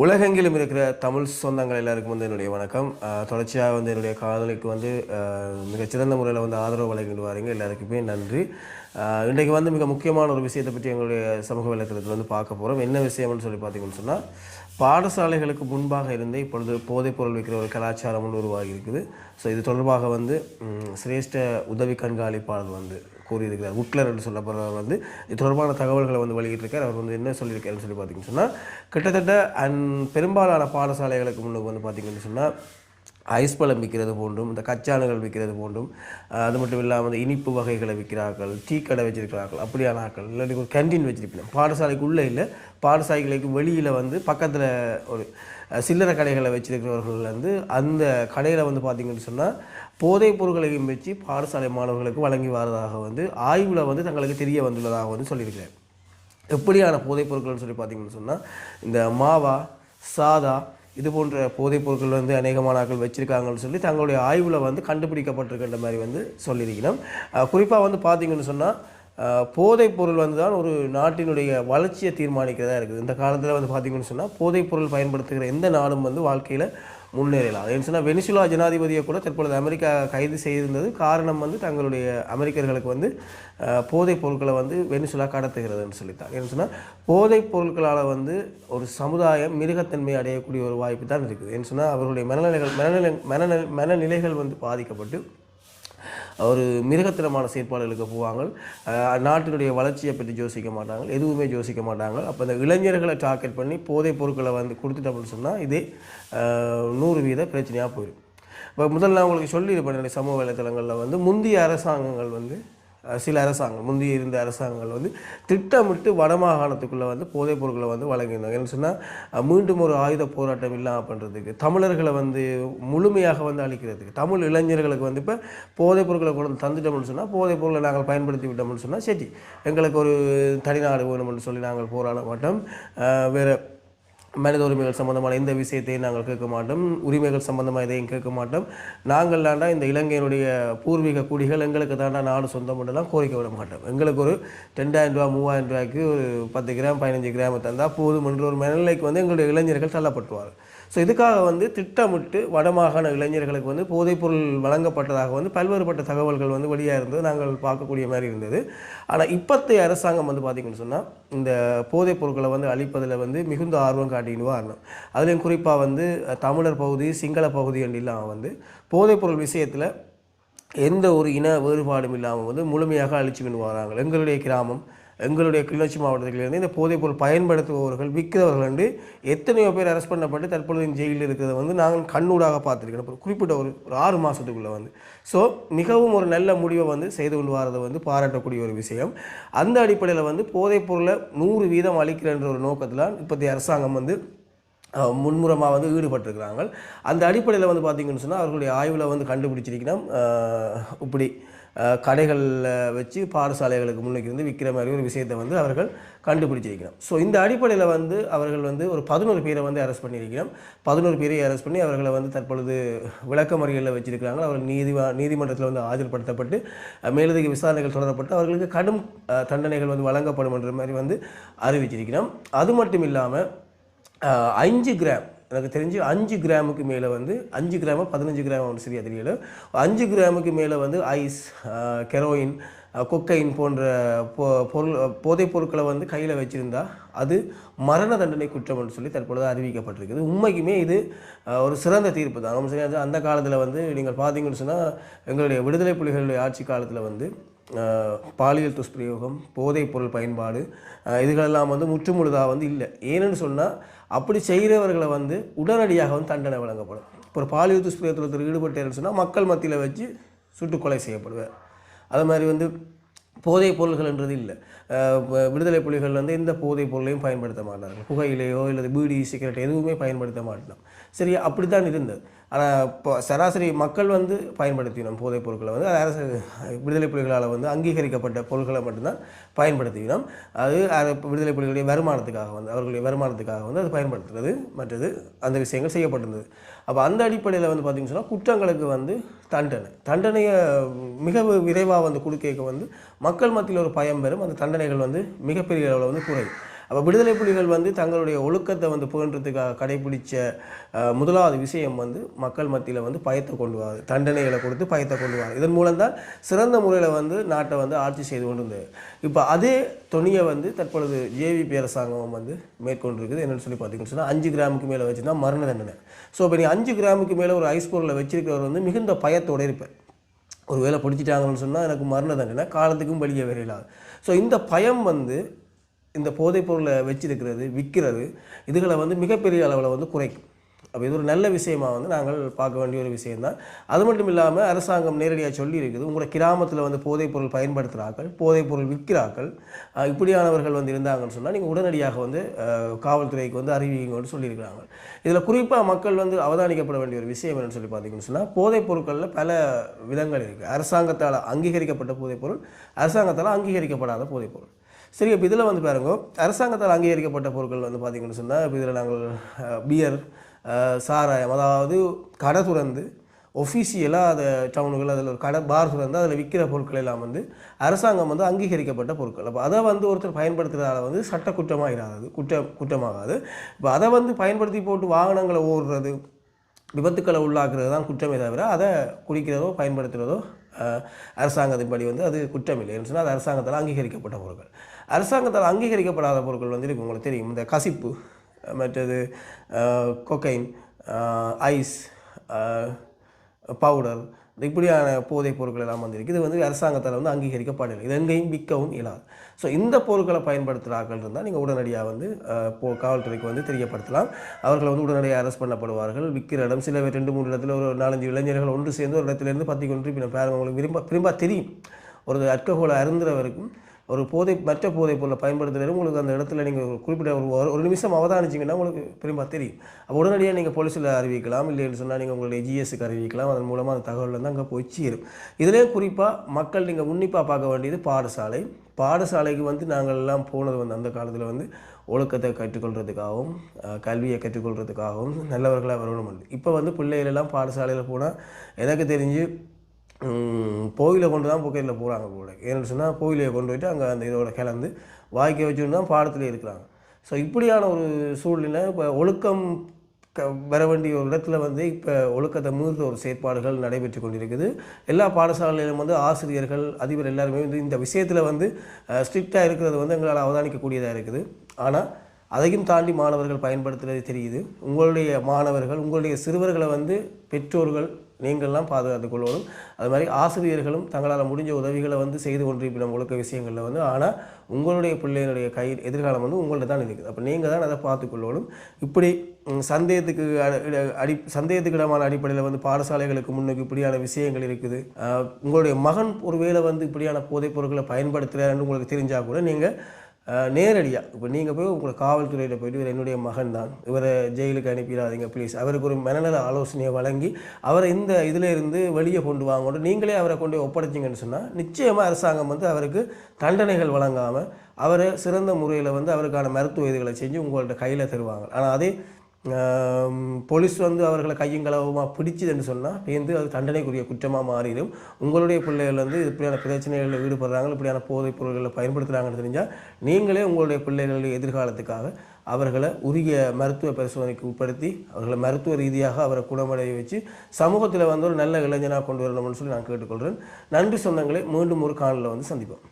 உலகெங்கிலும் இருக்கிற தமிழ் சொந்தங்கள் எல்லாருக்கும் வந்து என்னுடைய வணக்கம். தொடர்ச்சியாக வந்து என்னுடைய காதலிக்கு வந்து மிகச்சிறந்த முறையில் வந்து ஆதரவு வழங்கிட்டு வாரீங்க. எல்லாருக்குமே நன்றி. இன்றைக்கு வந்து மிக முக்கியமான ஒரு விஷயத்தை பற்றி எங்களுடைய சமூக வலைத்தளத்தில் வந்து பார்க்க போகிறோம். என்ன விஷயம்னு சொல்லி பார்த்தீங்கன்னு சொன்னால், பாடசாலைகளுக்கு முன்பாக இருந்தே இப்பொழுது போதைப்பொருள் விற்கிற ஒரு கலாச்சாரம் ஒன்று உருவாகி இருக்குது. ஸோ இது தொடர்பாக வந்து சிரேஷ்ட உதவி கண்காணிப்பாளர் வந்து கூறியிருக்கிறார். உட்லர் என்று சொல்லப்படுறவர் வந்து இது தொடர்பான தகவல்களை வந்து வெளியிட்டிருக்கார். அவர் வந்து என்ன சொல்லியிருக்காருன்னு சொல்லி பார்த்தீங்கன்னு சொன்னால், கிட்டத்தட்ட பெரும்பாலான பாடசாலைகளுக்கு முன்னுக்கு வந்து பார்த்திங்கன்னு சொன்னால் ஐஸ் பழம் விற்கிறது போன்றும், இந்த கச்சானுகள் விற்கிறது போன்றும், அது மட்டும் இல்லாமல் இந்த இனிப்பு வகைகளை விற்கிறார்கள், டீ கடை வச்சிருக்கிறார்கள், அப்படியான ஆட்கள் இல்லாட்டி ஒரு கேன்டீன் வச்சிருப்பீங்க. பாடசாலைக்கு உள்ளே இல்லை, பாடசாலைகளுக்கு வெளியில் வந்து பக்கத்தில் ஒரு சில்லறை கடைகளை வச்சிருக்கிறவர்கள் வந்து அந்த கடையில் வந்து பார்த்திங்கன்னு சொன்னால் போதைப் பொருட்களையும் வச்சு பாடசாலை மாணவர்களுக்கு வழங்கி வரதாக வந்து ஆய்வில் வந்து தங்களுக்கு தெரிய வந்துள்ளதாக வந்து சொல்லியிருக்கிறார். எப்படியான போதைப் பொருட்கள்னு சொல்லி பார்த்திங்கன்னு சொன்னால், இந்த மாவா, சாதா இது போன்ற போதைப் பொருட்கள் வந்து அநேகமானாக்கள் வச்சுருக்காங்கன்னு சொல்லி தங்களுடைய ஆய்வில் வந்து கண்டுபிடிக்கப்பட்டிருக்கின்ற மாதிரி வந்து சொல்லியிருக்கணும். குறிப்பாக வந்து பார்த்திங்கன்னு சொன்னால், போதைப் பொருள் வந்து தான் ஒரு நாட்டினுடைய வளர்ச்சியை தீர்மானிக்கிறதா இருக்குது. இந்த காலத்தில் வந்து பார்த்திங்கன்னு சொன்னால், போதைப் பொருள் பயன்படுத்துகிற எந்த நாடும் வந்து வாழ்க்கையில் முன்னேறலாம். ஏன்னு சொன்னால், வெனிசுலா ஜனாதிபதியை கூட தற்பொழுது அமெரிக்கா கைது செய்திருந்தது. காரணம் வந்து தங்களுடைய அமெரிக்கர்களுக்கு வந்து போதைப் பொருட்களை வந்து வெனிசுலா கடத்துகிறதுன்னு சொல்லித்தாங்க. ஏன்னு சொன்னால், போதைப் பொருட்களால் வந்து ஒரு சமுதாயம் மிருகத்தன்மை அடையக்கூடிய ஒரு வாய்ப்பு தான் இருக்குது. ஏன்னு சொன்னால், அவர்களுடைய மனநிலைகள் வந்து பாதிக்கப்பட்டு ஒரு மிருகத்தனமான செயற்பாடுகளுக்கு போவாங்க. நாட்டினுடைய வளர்ச்சியை பற்றி யோசிக்க மாட்டாங்க, எதுவுமே யோசிக்க மாட்டாங்க. அப்போ இந்த இளைஞர்களை டார்கெட் பண்ணி போதைப் பொருட்களை வந்து கொடுத்துட்டோம்னு சொன்னால் இதே 100% பிரச்சனையாக போயிடும். இப்போ முதல்ல நான் உங்களுக்கு சொல்லியிருப்பேன், சமூக வலைத்தளங்களில் வந்து முந்தைய அரசாங்கங்கள் வந்து சில அரசாங்கம் முந்தைய இருந்த அரசாங்கங்கள் வந்து திட்டமிட்டு வடமாகாணத்துக்குள்ளே வந்து போதைப் பொருட்களை வந்து வழங்கியிருந்தாங்க. என்ன சொன்னால், மீண்டும் ஒரு ஆயுத போராட்டம் இல்லாமல் பண்ணுறதுக்கு, தமிழர்களை வந்து முழுமையாக வந்து அழிக்கிறதுக்கு, தமிழ் இளைஞர்களுக்கு வந்து இப்போ போதைப் பொருட்களை கொண்டு தந்துட்டோம்னு சொன்னால், போதைப் பொருளை நாங்கள் பயன்படுத்தி விட்டோம்னு சொன்னால் சரி, எங்களுக்கு ஒரு தனிநாடு வேணும்னு சொல்லி நாங்கள் போராட மாட்டோம், வேறு மனித உரிமைகள் சம்பந்தமான எந்த விஷயத்தையும் நாங்கள் கேட்க மாட்டோம், உரிமைகள் சம்பந்தமாக எதையும் கேட்க மாட்டோம், நாங்கள் தாண்டா இந்த இலங்கையினுடைய பூர்வீக குடிகள், எங்களுக்கு தாண்டா நாடு சொந்தம் மட்டும்லாம் கோரிக்கை விட மாட்டோம், எங்களுக்கு ஒரு 2000 ரூபா 3000 ரூபாய்க்கு ஒரு 10 கிராம் 15 கிராம் தந்தால் போதும் என்ற ஒரு மனநிலைக்கு வந்து எங்களுடைய இளைஞர்கள் தள்ளப்பட்டுவார். ஸோ இதுக்காக வந்து திட்டமிட்டு வடமாகாண இளைஞர்களுக்கு வந்து போதைப்பொருள் வழங்கப்பட்டதாக வந்து பல்வேறுபட்ட தகவல்கள் வந்து வெளியாக இருந்தது, நாங்கள் பார்க்கக்கூடிய மாதிரி இருந்தது. ஆனால் இப்போத்தைய அரசாங்கம் வந்து பார்த்திங்கன்னு சொன்னால், இந்த போதைப் பொருட்களை வந்து அழிப்பதில் வந்து மிகுந்த ஆர்வம் காட்டின்னு வரணும். அதுலேயும் குறிப்பாக வந்து தமிழர் பகுதி, சிங்கள பகுதி இல்லாமல் வந்து போதைப்பொருள் விஷயத்தில் எந்த ஒரு இன வேறுபாடும் இல்லாமல் வந்து முழுமையாக அழிச்சுக்கின்னு வராங்க. எங்களுடைய கிராமம், எங்களுடைய கிளிநொச்சி மாவட்டத்திலிருந்து இந்த போதைப்பொருள் பயன்படுத்துபவர்கள், விற்கிறவர்கள் வந்து எத்தனையோ பேர் அரெஸ்ட் பண்ணப்பட்டு தற்பொழுது ஜெயிலில் இருக்கிறத வந்து நாங்கள் கண்ணூடாக பார்த்துருக்கோம், குறிப்பிட்ட ஒரு 6 மாதத்துக்குள்ளே வந்து. ஸோ மிகவும் ஒரு நல்ல முடிவை வந்து செய்து கொண்டு வரதை வந்து பாராட்டக்கூடிய ஒரு விஷயம். அந்த அடிப்படையில் வந்து போதைப்பொருளை 100% அளிக்கிறன்ற ஒரு நோக்கத்தில் இப்போதைய அரசாங்கம் வந்து முன்முறமாக வந்து ஈடுபட்டிருக்கிறாங்க. அந்த அடிப்படையில் வந்து பார்த்திங்கன்னு சொன்னால், அவர்களுடைய ஆய்வில் வந்து கண்டுபிடிச்சிருக்கணும், இப்படி கடைகளில் வச்சு பாடசாலைகளுக்கு முன்னுக்கு இருந்து விற்கிற மாதிரி ஒரு விஷயத்தை வந்து அவர்கள் கண்டுபிடிச்சிருக்கணும். ஸோ இந்த அடிப்படையில் வந்து அவர்கள் வந்து ஒரு 11 பேரை வந்து அரெஸ்ட் பண்ணியிருக்கணும். 11 பேரை அரெஸ்ட் பண்ணி அவர்களை வந்து தற்பொழுது விளக்கமறியலில் வச்சிருக்கிறாங்க. அவர்கள் நீதிமன்றத்தில் வந்து ஆஜர்படுத்தப்பட்டு மேலதிக விசாரணைகள் தொடரப்பட்டு அவர்களுக்கு கடும் தண்டனைகள் வந்து வழங்கப்படும் என்ற மாதிரி வந்து அறிவிச்சிருக்கணும். அது மட்டும் இல்லாமல் 5 கிராம், எனக்கு தெரிஞ்சு 5 கிராமுக்கு மேலே வந்து 5 கிராமோ 15 கிராம் ஒன்று சரியாக தெரியல, 5 கிராமுக்கு மேலே வந்து ஐஸ், கெரோயின், கொக்கைன் போன்ற போதைப் பொருட்களை வந்து கையில் வச்சுருந்தா அது மரண தண்டனை குற்றம் என்று சொல்லி தற்பொழுது அறிவிக்கப்பட்டிருக்குது. உண்மைக்குமே இது ஒரு சிறந்த தீர்ப்பு தான். சரியாக அந்த காலத்தில் வந்து நீங்கள் பார்த்தீங்கன்னு சொன்னால், எங்களுடைய விடுதலை புலிகளுடைய ஆட்சி காலத்தில் வந்து பாலியல் துஷ்பிரயோகம், போதைப் பொருள் பயன்பாடு இதுகளெல்லாம் வந்து முற்றுமுழுதாக வந்து இல்லை. ஏன்னு சொன்னால், அப்படி செய்கிறவர்களை வந்து உடனடியாக வந்து தண்டனை வழங்கப்படும். இப்போ ஒரு பாலியல் துஷ்பிரயோகத்தில் ஈடுபட்டேன்னு சொன்னால் மக்கள் மத்தியில் வச்சு சுட்டுக்கொலை செய்யப்படுவார். அது மாதிரி வந்து போதைப் பொருள்கள்ன்றது இல்லை. விடுதலை புலிகள் வந்து எந்த போதைப் பொருளையும் பயன்படுத்த மாட்டார்கள், புகையிலையோ இல்லை பீடி சிகரெட் எதுவுமே பயன்படுத்த மாட்டோம். சரி, அப்படி தான் இருந்தது. ஆனால் இப்போ சராசரி மக்கள் வந்து பயன்படுத்தினோம் போதைப் பொருட்களை வந்து அரசு விடுதலை புலிகளால் வந்து அங்கீகரிக்கப்பட்ட பொருட்களை மட்டும்தான் பயன்படுத்தினோம். அது விடுதலை புலிகளுடைய வருமானத்துக்காக வந்து அவர்களுடைய வருமானத்துக்காக வந்து அது பயன்படுத்துறது, மற்றது அந்த விஷயங்கள் செய்யப்பட்டிருந்தது. அப்போ அந்த அடிப்படையில் வந்து பார்த்திங்கன்னு சொன்னால், குற்றங்களுக்கு வந்து தண்டனையை மிக விரைவாக வந்து கொடுக்க வந்து மக்கள் மத்தியில் ஒரு பயம் பெறும். அந்த தண்டனைகள் வந்து மிகப்பெரிய அளவில் வந்து குறையும். அப்போ விடுதலை புலிகள் வந்து தங்களுடைய ஒழுக்கத்தை வந்து பேணுறதுக்காக கடைபிடிச்ச முதலாவது விஷயம் வந்து மக்கள் மத்தியில் வந்து பயத்தை கொண்டு வராது, தண்டனைகளை கொடுத்து பயத்தை கொண்டு வராது. இதன் மூலம் தான் சிறந்த முறையில் வந்து நாட்டை வந்து ஆட்சி செய்து கொண்டு இருந்தது. இப்போ அதே தொனியை வந்து தற்பொழுது ஜேவிபி அரசாங்கம் வந்து மேற்கொண்டிருக்குது. என்னென்னு சொல்லி பார்த்தீங்கன்னு சொன்னால் 5 கிராமுக்கு மேலே வச்சு தான் மரண தண்டனை. ஸோ இப்போ நீ 5 கிராமுக்கு மேலே ஒரு ஐஸ் பொருளை வச்சிருக்கிறவர் வந்து மிகுந்த பயத்தோடு இருப்பார். ஒரு வேளை பிடிச்சிட்டாங்கன்னு சொன்னால் எனக்கு மரண தண்டனை, காலத்துக்கும் வெளியே வரையிலாது. ஸோ இந்த பயம் வந்து இந்த போதைப் பொருளை வச்சிருக்கிறது, விற்கிறது, இதுகளை வந்து மிகப்பெரிய அளவில் வந்து குறைக்கும். அப்போ இது ஒரு நல்ல விஷயமாக வந்து நாங்கள் பார்க்க வேண்டிய ஒரு விஷயம்தான். அது மட்டும் இல்லாமல் அரசாங்கம் நேரடியாக சொல்லி இருக்குது, உங்களோட கிராமத்தில் வந்து போதைப் பொருள் பயன்படுத்துகிறார்கள், போதைப் பொருள் விற்கிறார்கள், இப்படியானவர்கள் வந்து இருந்தாங்கன்னு சொன்னால் நீங்கள் உடனடியாக வந்து காவல்துறைக்கு வந்து அறிவிங்கன்னு சொல்லியிருக்கிறாங்க. இதில் குறிப்பாக மக்கள் வந்து அவதானிக்கப்பட வேண்டிய ஒரு விஷயம் என்னென்னு சொல்லி பார்த்தீங்கன்னு சொன்னால், போதைப் பொருட்களில் பல விதங்கள் இருக்குது. அரசாங்கத்தால் அங்கீகரிக்கப்பட்ட போதைப் பொருள், அரசாங்கத்தால் அங்கீகரிக்கப்படாத போதைப் பொருள். சரி, இப்போ இதில் வந்து பாருங்க, அரசாங்கத்தால் அங்கீகரிக்கப்பட்ட பொருட்கள் வந்து பார்த்திங்கன்னு சொன்னால், இப்போ இதில் நாங்கள் பியர், சாராயம், அதாவது கடை துறந்து ஒஃபிஷியலாக அதை டவுனுகள் அதில் ஒரு கடை பார் துறந்து அதில் விற்கிற பொருட்கள் எல்லாம் வந்து அரசாங்கம் வந்து அங்கீகரிக்கப்பட்ட பொருட்கள். அப்போ அதை வந்து ஒருத்தர் பயன்படுத்துகிறதால வந்து சட்ட குற்றமாகாது, குற்றமாகாது. இப்போ அதை வந்து பயன்படுத்தி போட்டு வாகனங்களை ஓடுறது, விபத்துக்களை உள்ளாக்குறது தான் குற்றமே தவிர அதை குடிக்கிறதோ பயன்படுத்துகிறதோ அரசாங்கத்தின்படி வந்து அது குற்றம் இல்லை. சொன்னால் அது அரசாங்கத்தால் அங்கீகரிக்கப்பட்ட பொருட்கள். அரசாங்கத்தால் அங்கீகரிக்கப்படாத பொருட்கள் வந்து இருக்குது, உங்களுக்கு தெரியும். இந்த கசிப்பு, மற்றது கொக்கைன், ஐஸ், பவுடர், இப்படியான போதைப் பொருட்கள் எல்லாம் வந்துருக்கு. இது வந்து அரசாங்கத்தால் வந்து அங்கீகரிக்கப்படலை, இது எங்கேயும் விற்கவும் இயலாது. ஸோ இந்த பொருட்களை பயன்படுத்துகிறார்கள் இருந்தால் நீங்கள் உடனடியாக வந்து காவல்துறைக்கு வந்து தெரியப்படுத்தலாம். அவர்களை வந்து உடனடியாக அரெஸ்ட் பண்ணப்படுவார்கள். விற்கிற இடம் சில 2-3 இடத்துல ஒரு 4-5 இளைஞர்கள் ஒன்று சேர்ந்து ஒரு இடத்துலேருந்து 10 கொண்டு இப்போ பாருங்கள், உங்களுக்கு விரும்ப தெரியும். ஒரு அல்கஹோலை அருந்துறவருக்கும் ஒரு மற்ற போதைப் பொருளை பயன்படுத்துகிறது உங்களுக்கு அந்த இடத்துல நீங்கள் குறிப்பிட்ட ஒரு நிமிஷம் அவதானிச்சிங்கன்னா உங்களுக்கு பெரும்பாலும் தெரியும். அப்போ உடனடியாக நீங்கள் போலீஸில் அறிவிக்கலாம், இல்லைன்னு சொன்னால் நீங்கள் உங்களுடைய ஜிஎஸ்க்கு அறிவிக்கலாம். அதன் மூலமாக அந்த தகவல் வந்து அங்கே போய் சேரும். இதிலே குறிப்பாக மக்கள் நீங்கள் உன்னிப்பாக பார்க்க வேண்டியது பாடசாலைக்கு வந்து நாங்கள் எல்லாம் போனது வந்து அந்த காலத்தில் வந்து ஒழுக்கத்தை கற்றுக்கொள்கிறதுக்காகவும் கல்வியை கற்றுக்கொள்கிறதுக்காகவும் நல்லவர்களாக வரணும். இப்போ வந்து பிள்ளைகளெல்லாம் பாடசாலையில் போனால் எனக்கு தெரிஞ்சு கோயிலை கொண்டு தான் புக்கையில் போகிறாங்க கூட. ஏன்னு சொன்னால் கோயிலை கொண்டு போய்ட்டு அங்கே அந்த இதோட கலந்து வாய்க்க வச்சுன்னு தான் பாடத்தில் இருக்கிறாங்க. ஸோ இப்படியான ஒரு சூழ்நிலை இப்போ ஒழுக்கம் வர வேண்டிய ஒரு இடத்துல வந்து இப்போ ஒழுக்கத்தை மீறுற ஒரு செயற்பாடுகள் நடைபெற்று கொண்டிருக்குது. எல்லா பாடசாலையிலும் வந்து ஆசிரியர்கள், அதிபர் எல்லாருமே வந்து இந்த விஷயத்தில் வந்து ஸ்ட்ரிக்டாக இருக்கிறது வந்து எங்களால் அவதானிக்கக்கூடியதாக இருக்குது. ஆனால் அதையும் தாண்டி மாணவர்கள் பயன்படுத்துகிறது தெரியுது. உங்களுடைய மாணவர்கள், உங்களுடைய சிறுவர்களை வந்து பெற்றோர்கள் நீங்கள்லாம் பாதுகாத்து கொள்ளணும். அது மாதிரி ஆசிரியர்களும் தங்களால் முடிஞ்ச உதவிகளை வந்து செய்து கொண்டிருப்பின ஒழுக்க விஷயங்களில் வந்து. ஆனால் உங்களுடைய பிள்ளைகளுடைய எதிர்காலம் வந்து உங்கள்ட்ட தான் இருக்குது. அப்போ நீங்கள் தான் அதை பார்த்துக்கொள்ளணும். இப்படி சந்தேகத்துக்கிடமான அடிப்படையில் வந்து பாடசாலைகளுக்கு முன்னுக்கு இப்படியான விஷயங்கள் இருக்குது. உங்களுடைய மகன் ஒருவேளை வந்து இப்படியான போதைப் பொருட்களை பயன்படுத்துகிறாருன்னு உங்களுக்கு தெரிஞ்சால் கூட நீங்கள் நேரடியாக இப்போ நீங்கள் போய் உங்களை காவல்துறையில் போய்ட்டு இவர் என்னுடைய மகன் தான், இவரை ஜெயிலுக்கு அனுப்பிடாதீங்க ப்ளீஸ், அவருக்கு ஒரு மனநல ஆலோசனையை வழங்கி அவரை இந்த இதில் இருந்து வெளியே கொண்டு வாங்க, நீங்களே அவரை கொண்டு ஒப்படைச்சிங்கன்னு சொன்னால் நிச்சயமாக அரசாங்கம் வந்து அவருக்கு தண்டனைகள் வழங்காமல் அவரை சிறந்த முறையில் வந்து அவருக்கான மருத்துவ இதுகளை செஞ்சு உங்கள்கிட்ட கையில் தருவாங்க. ஆனால் அதே போலீஸ் வந்து அவர்களை கையங்களவமாக பிடிச்சதுன்னு சொன்னால் பேருந்து அது தண்டனைக்குரிய குற்றமாக மாறிடும். உங்களுடைய பிள்ளைகள் வந்து இப்படியான பிரச்சனைகளில் ஈடுபடுறாங்க, இப்படியான போதைப் பொருட்களை பயன்படுத்துகிறாங்கன்னு தெரிஞ்சால் நீங்களே உங்களுடைய பிள்ளைகளுடைய எதிர்காலத்துக்காக அவர்களை உரிய மருத்துவ பரிசோதனைக்கு உட்படுத்தி அவர்களை மருத்துவ ரீதியாக அவரை குணமடைய வச்சு சமூகத்தில் வந்து ஒரு நல்ல இளைஞனாக கொண்டு வரணும்னு சொல்லி நான் கேட்டுக்கொள்கிறேன். நன்றி சொந்தங்களை மீண்டும் ஒரு காணொளியில் வந்து சந்திப்போம்.